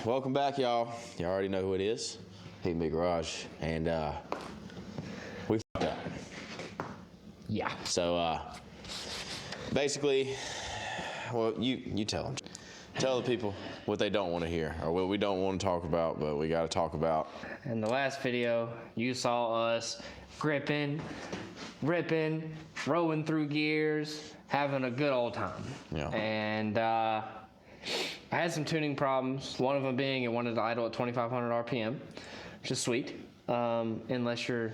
welcome back, y'all. You already know who it is. Pete Big Garage, and we fucked up. Yeah. So basically, well, you tell them. Tell the people what they don't want to hear, or what we don't want to talk about, but we got to talk about. In the last video, you saw us gripping, ripping, rolling through gears, having a good old time. Yeah. And I had some tuning problems. One of them being it wanted to idle at 2,500 RPM, which is sweet, unless you're,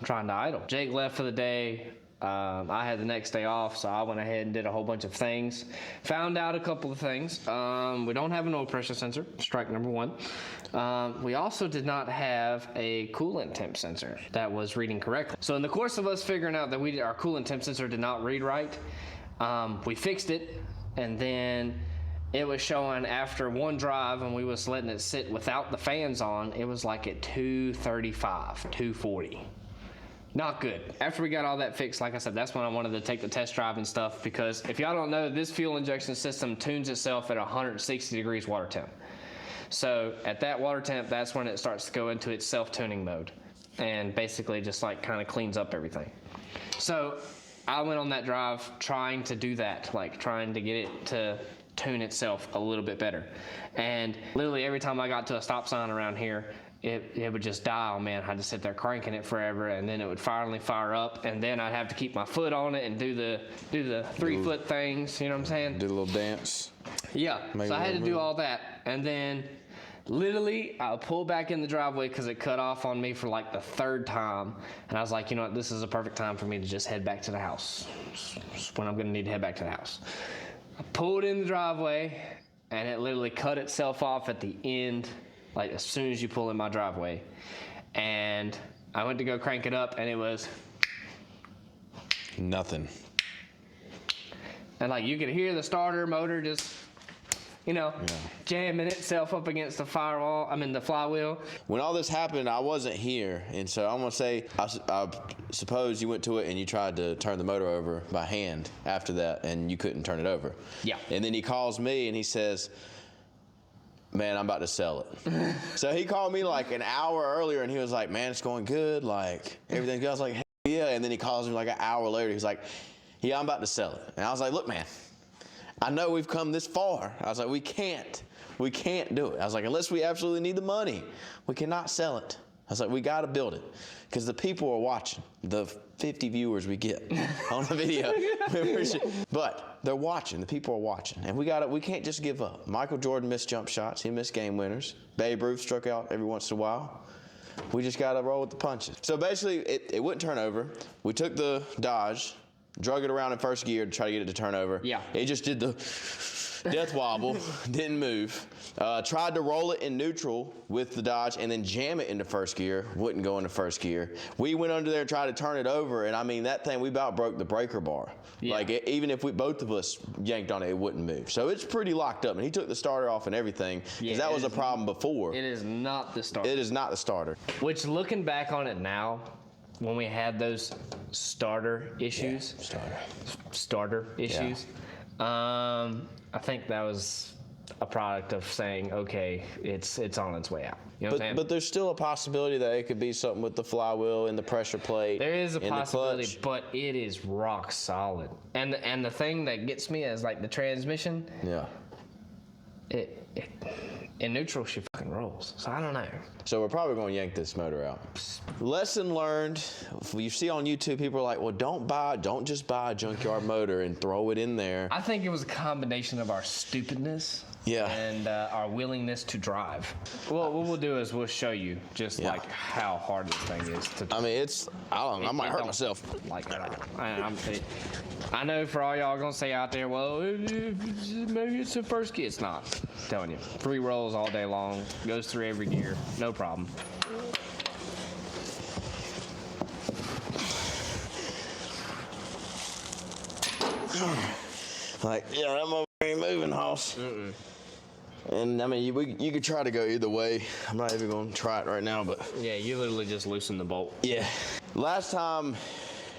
trying to idle. Jake left for the day. I had the next day off, so I went ahead and did a whole bunch of things. Found out a couple of things. We don't have an oil pressure sensor, strike number one. We also did not have a coolant temp sensor that was reading correctly. So in the course of us figuring out that our coolant temp sensor did not read right, we fixed it, and then it was showing after one drive, and we was letting it sit without the fans on, it was like at 235, 240. Not good. After we got all that fixed, like I said, that's when I wanted to take the test drive and stuff, because if y'all don't know, this fuel injection system tunes itself at 160 degrees water temp. So at that water temp, that's when it starts to go into its self-tuning mode and basically just like kind of cleans up everything. So I went on that drive trying to do that, like trying to get it to tune itself a little bit better. And literally every time I got to a stop sign around here, it would just die on me, and I had to sit there cranking it forever, and then it would finally fire up, and then I'd have to keep my foot on it and do the 3-foot things, you know what I'm saying? Do a little dance. Yeah, so I had to do all that, and then literally I pulled back in the driveway because it cut off on me for like the third time, and I was like, you know what, this is a perfect time for me to just head back to the house. It's when I'm gonna need to head back to the house. I pulled in the driveway, and it literally cut itself off at the end, like as soon as you pull in my driveway. And I went to go crank it up, and it was nothing. And like you could hear the starter motor just, jamming itself up against the the flywheel. When all this happened, I wasn't here, and so I'm gonna say, I suppose you went to it and you tried to turn the motor over by hand after that, and you couldn't turn it over. Yeah. And then he calls me and he says, man, I'm about to sell it. So he called me like an hour earlier, and he was like, man, it's going good, like everything's good. I was like, hell yeah. And then he calls me like an hour later. He's like, yeah, I'm about to sell it. And I was like, look, man, I know we've come this far. I was like, we can't do it. I was like, unless we absolutely need the money, we cannot sell it. I was like, we got to build it, because the people are watching. The 50 viewers we get on the video. But they're watching. The people are watching. And we can't just give up. Michael Jordan missed jump shots. He missed game winners. Babe Ruth struck out every once in a while. We just got to roll with the punches. So basically, it wouldn't turn over. We took the Dodge, drug it around in first gear to try to get it to turn over. Yeah. It just did the death wobble, didn't move. Tried to roll it in neutral with the Dodge and then jam it into first gear, wouldn't go into first gear. We went under there and tried to turn it over, and I mean, that thing, we about broke the breaker bar. Yeah. Like, even if both of us yanked on it, it wouldn't move. So it's pretty locked up, and he took the starter off and everything, because that was a problem before. It is not the starter. It is not the starter. Which, looking back on it now, when we had those starter issues, I think that was a product of saying, okay, it's on its way out. You know what I'm saying? But there's still a possibility that it could be something with the flywheel and the pressure plate. There is a possibility, but it is rock solid. And the thing that gets me is like the transmission. Yeah. It in neutral, she fucking rolls. So I don't know. So we're probably going to yank this motor out. Lesson learned. You see on YouTube, people are like, well, don't just buy a junkyard motor and throw it in there. I think it was a combination of our stupidness. Yeah. And our willingness to drive. Well, what we'll do is we'll show you just like how hard this thing is to. I mean, I might hurt myself. Like that. I know for all y'all gonna say out there, well, maybe it's the first gear. It's not. I'm telling you, 3 rolls all day long, goes through every gear, no problem. Like, yeah, that mother ain't moving, hoss. And I mean, you could try to go either way. I'm not even gonna try it right now, but yeah, you literally just loosen the bolt. Yeah. Last time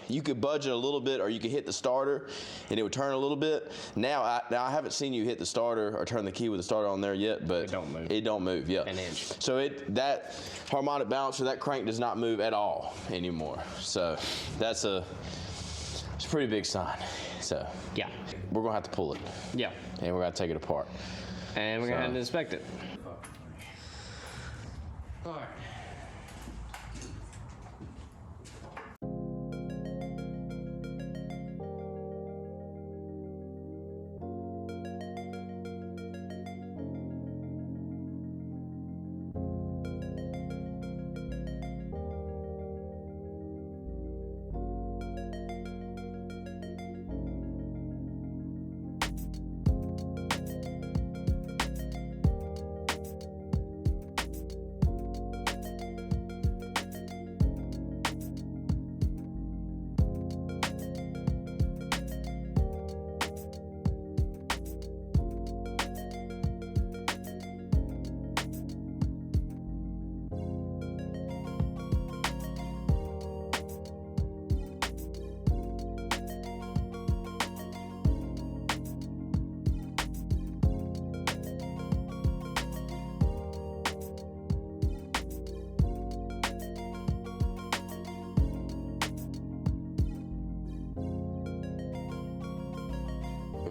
you could budget a little bit, or you could hit the starter, and it would turn a little bit. Now I haven't seen you hit the starter or turn the key with the starter on there yet, but it don't move. Yeah. An inch. So that harmonic balancer, that crank does not move at all anymore. So it's a pretty big sign. So yeah, we're gonna have to pull it. Yeah. And we're gonna take it apart. And we're gonna have to inspect it. All right.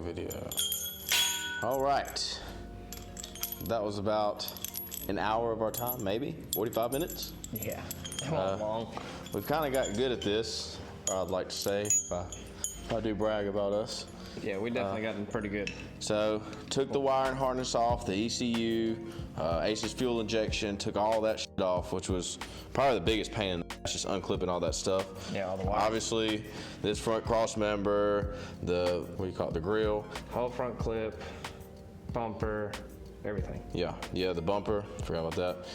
Video. All right. That was about an hour of our time, maybe 45 minutes. Yeah. Long. We've kind of got good at this, I'd like to say, if I do brag about us. Yeah, we definitely gotten pretty good. So took the wiring harness off, the ECU, ACES fuel injection, took all that shit off, which was probably the biggest pain in the ass, just unclipping all that stuff. Yeah, all the wires. Obviously, this front cross member, the, what do you call it, the grill. Whole front clip, bumper, everything. Yeah, the bumper, forgot about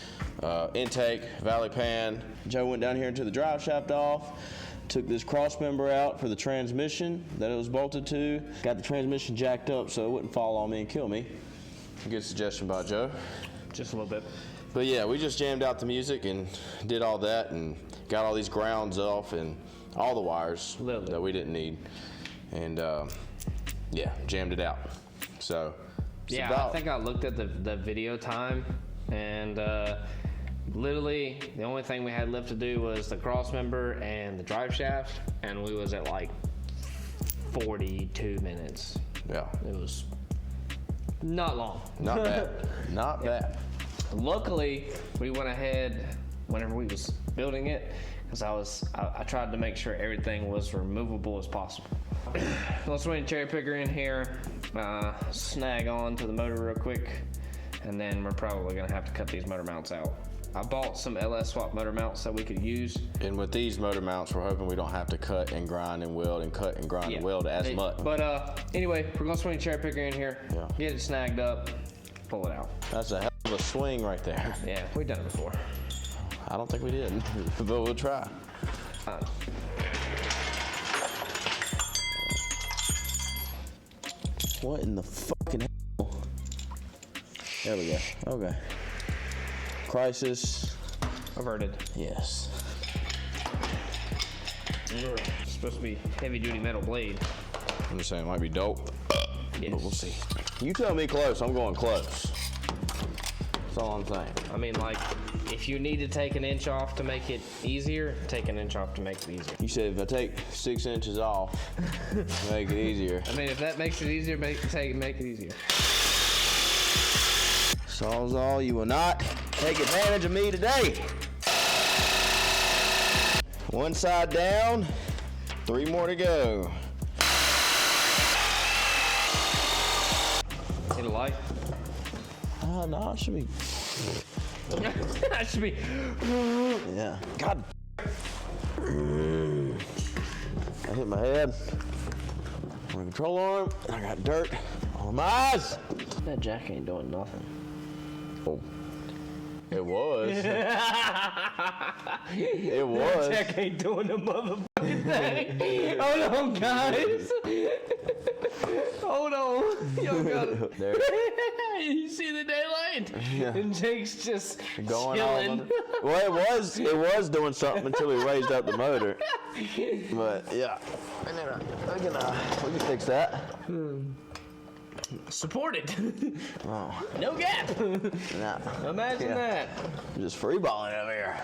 that. Intake, valley pan. Joe went down here and took the drive shaft off. Took this cross member out for the transmission that it was bolted to. Got the transmission jacked up so it wouldn't fall on me and kill me. Good suggestion by Joe. Just a little bit. But yeah, we just jammed out the music and did all that and got all these grounds off and all the wires that we didn't need. And yeah, jammed it out. So yeah, I think I looked at the video time, and literally the only thing we had left to do was the cross member and the drive shaft, and we was at like 42 minutes. Yeah. It was not long. Not bad. Not bad. Luckily, we went ahead whenever we was building it, because I tried to make sure everything was removable as possible. Let's bring a cherry picker in here, snag on to the motor real quick, and then we're probably gonna have to cut these motor mounts out. I bought some LS swap motor mounts that we could use. And with these motor mounts, we're hoping we don't have to cut and grind and weld and cut and grind and weld as much. But anyway, we're gonna swing a cherry picker in here, get it snagged up, pull it out. That's a hell of a swing right there. Yeah, we've done it before. I don't think we did, but we'll try. What in the fucking hell? There we go. Okay. Crisis averted. Yes. It's supposed to be heavy duty metal blade. I'm just saying it might be dope. Yes. But we'll see. You tell me close, I'm going close. That's all I'm saying. I mean, like, if you need to take an inch off to make it easier, take an inch off to make it easier. You said if I take 6 inches off, make it easier. I mean, if that makes it easier, make it easier. Sawzall, you will not take advantage of me today. One side down, 3 more to go. Hit a light. No, it should be. That should be. Yeah. God. I hit my head on the control arm, and I got dirt on my eyes. That jack ain't doing nothing. Oh. It was. It was. That jack ain't doing the motherfucking thing. Hold on, guys. Hold on. Y'all got it. There. You see the daylight? Yeah. And Jake's just Going on. chilling. Well, it was doing something until we raised up the motor. But yeah, we can fix that. Supported. Oh, No gap. nah. Imagine that. Just free balling over here.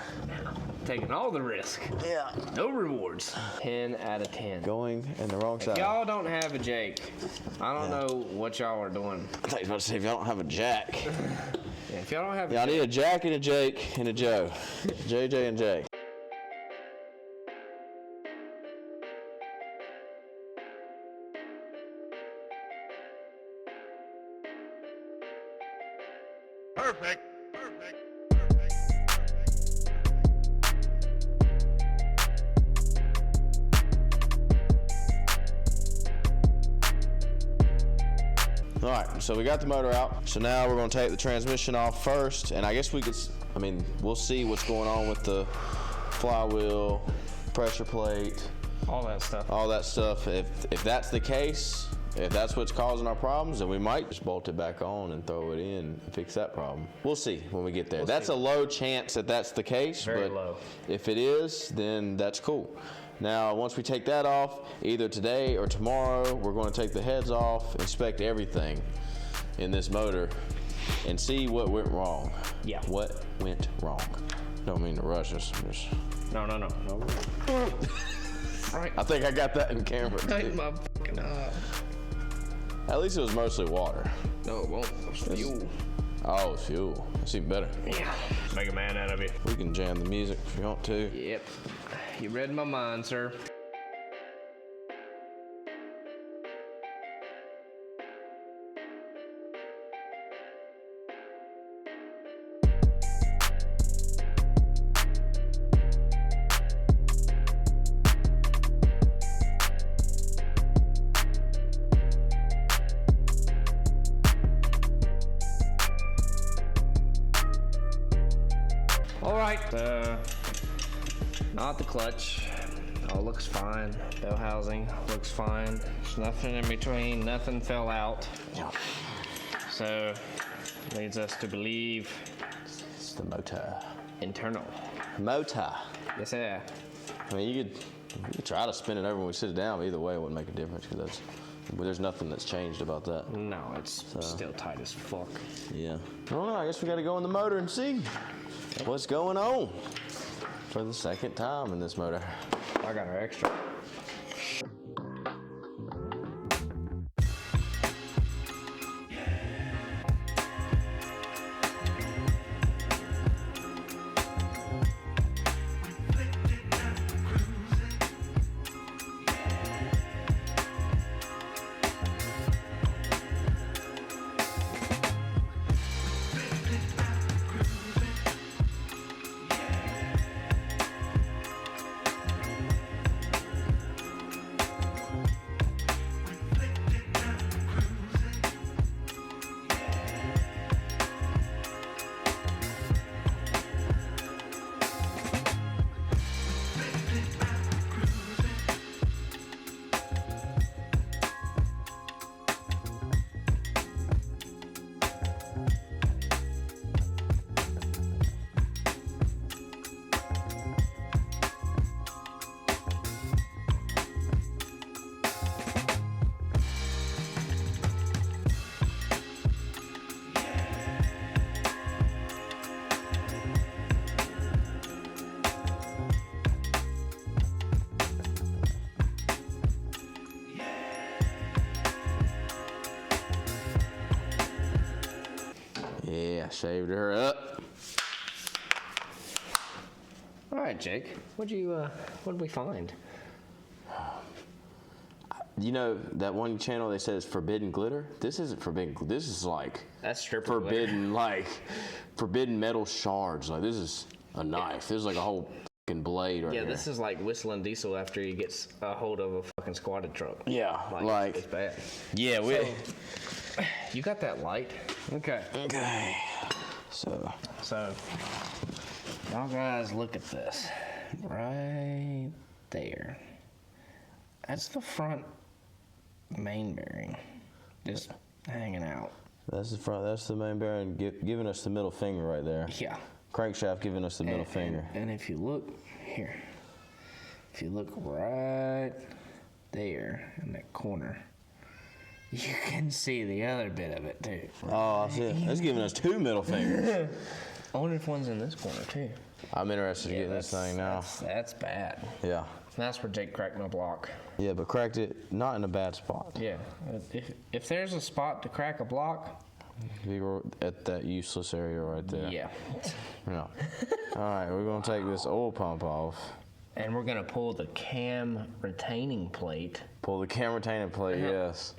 Taking all the risk. Yeah. No rewards. 10 out of 10. Going in the wrong If side. y'all don't have a Jake, I don't know what y'all are doing. I thought you were about to say if y'all don't have a Jack. Yeah, if y'all don't have a Y'all Jake, need a Jack and a Jake and a Joe. JJ and Jake. Perfect. All right, so we got the motor out. So now we're gonna take the transmission off first, and I guess we'll see what's going on with the flywheel, pressure plate, all that stuff. all that stuff. If that's the case, if that's what's causing our problems, then we might just bolt it back on and throw it in and fix that problem. We'll see when we get there. That's a low chance that that's the case. Very but low. If it is, then that's cool. Now, once we take that off, either today or tomorrow, we're going to take the heads off, inspect everything in this motor, and see what went wrong. Yeah. What went wrong? Don't mean to rush us. No. Right. I think I got that in camera. Right in Too. my fucking eye. At least it was mostly water. No, it won't. It's fuel. Oh, it's fuel. That's even better. Yeah. Make a man out of you. We can jam the music if you want to. Yep. You read my mind, sir. All right. Not the clutch. All looks fine. Bell housing looks fine. There's nothing in between. Nothing fell out. Yeah. So leads us to believe It's the motor. internal. Motor. Yes, sir. I mean, you could try to spin it over when we sit it down, but either way, it wouldn't make a difference because there's nothing that's changed about that. No, it's still tight as fuck. Yeah. I don't know. I guess we got to go in the motor and see what's going on for the second time in this motor. I got our extra. Yeah, shaved her up. All right, Jake. What'd we find? You know that one channel they said is forbidden glitter? This isn't forbidden. This is like That's stripper forbidden, like forbidden metal shards. Like this is a knife. This is like a whole fucking blade right Yeah, here. this is like whistling Diesel after he gets a hold of a fucking squatted truck. Yeah, like it's bad. yeah, we. You got that light? Okay. Okay. So Y'all guys look at this. Right there. That's the front main bearing. Just hanging out. That's the front. That's the main bearing giving us the middle finger right there. Yeah. Crankshaft giving us the middle finger. And if you look here, if you look right there in that corner, you can see the other bit of it too. Oh, I see it. It's giving us 2 middle fingers. I wonder if one's in this corner too. I'm interested in getting this thing now. That's bad. Yeah. That's where Jake cracked my block. Yeah, but cracked it not in a bad spot. Yeah. If there's a spot to crack a block, We were at that useless area right there. yeah. Yeah. All right, we're gonna take this oil pump off. And we're gonna pull the cam retaining plate, Pull the cam retaining plate, yes.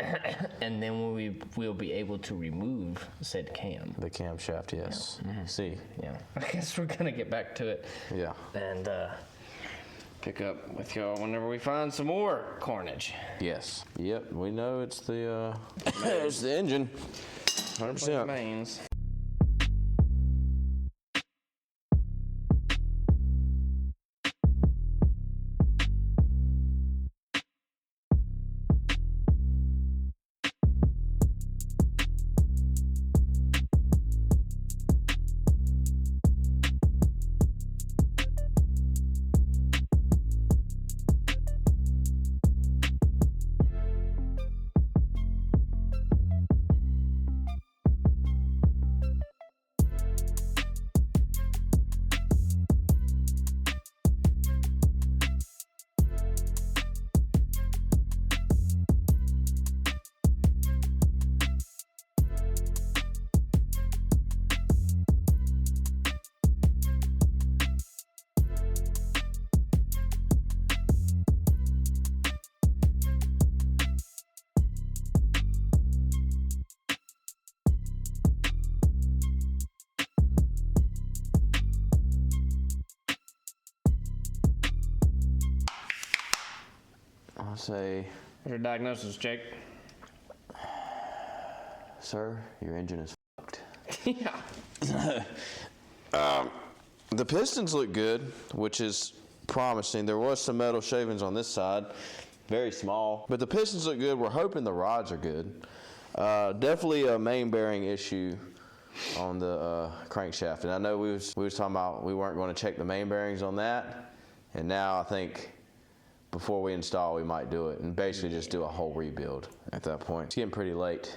and then we'll be able to remove said cam. The camshaft, yes. See, Yeah. I guess we're gonna get back to it. yeah. And pick up with y'all whenever we find some more Carnage. Yes. Yep, we know it's the it's the engine. 100%. Mains. I'll say, What's your diagnosis, Jake? sir, your engine is fucked. Yeah. The pistons look good, which is promising. There was some metal shavings on this side, very small, but the pistons look good. We're hoping the rods are good. Definitely a main bearing issue on the crankshaft, and I know we was talking about we weren't going to check the main bearings on that, and now I think before we install we might do it and basically just do a whole rebuild at that point. It's getting pretty late.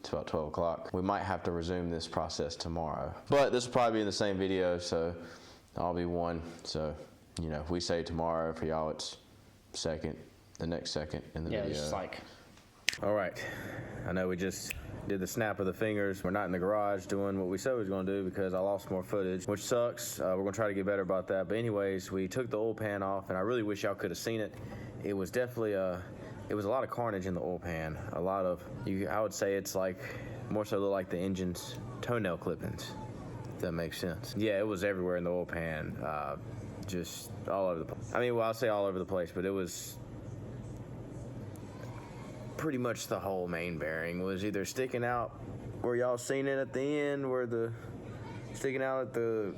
It's about 12 o'clock. We might have to resume this process tomorrow. But this will probably be in the same video, so I'll be one. So, you know, if we say tomorrow, for y'all it's second, the next second in the Yeah, video. it's just like. All right. I know we just did the snap of the fingers. We're not in the garage doing what we said we was going to do because I lost more footage, which sucks. We're going to try to get better about that. But anyways, we took the oil pan off, and I really wish y'all could have seen it. It was definitely it was a lot of carnage in the oil pan. A lot of, I would say it's like, more so like the engine's toenail clippings, if that makes sense. Yeah, it was everywhere in the oil pan. Just all over the place. I mean, well, I'll say all over the place, but it was pretty much the whole main bearing was either sticking out where y'all seen it at the end, where the sticking out at the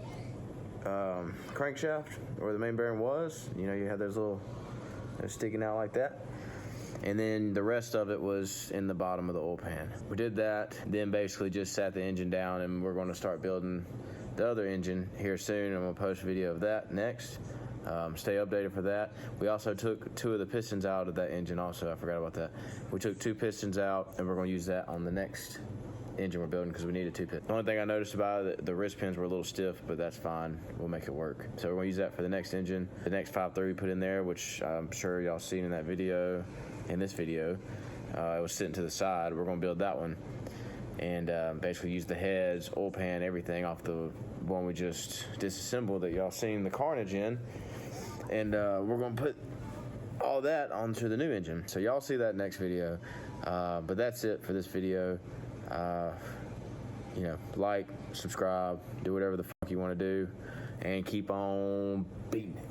crankshaft where the main bearing was. You know, you had those little sticking out like that, and then the rest of it was in the bottom of the oil pan. We did that, then basically just sat the engine down, and we're going to start building the other engine here soon. I'm going to post a video of that next. Stay updated for that. We also took 2 of the pistons out of that engine also. I forgot about that. We took 2 pistons out, and we're going to use that on the next engine we're building because we needed 2 pistons. The only thing I noticed about it, the wrist pins were a little stiff, but that's fine. We'll make it work. So we're going to use that for the next engine. The next 5.3 we put in there, which I'm sure y'all seen in that video, in this video. It was sitting to the side. We're going to build that one. And basically use the heads, oil pan, everything off the one we just disassembled that y'all seen the Carnage in. And we're going to put all that onto the new engine. So y'all see that next video. But that's it for this video. You know, like, subscribe, do whatever the fuck you want to do, and keep on beating it.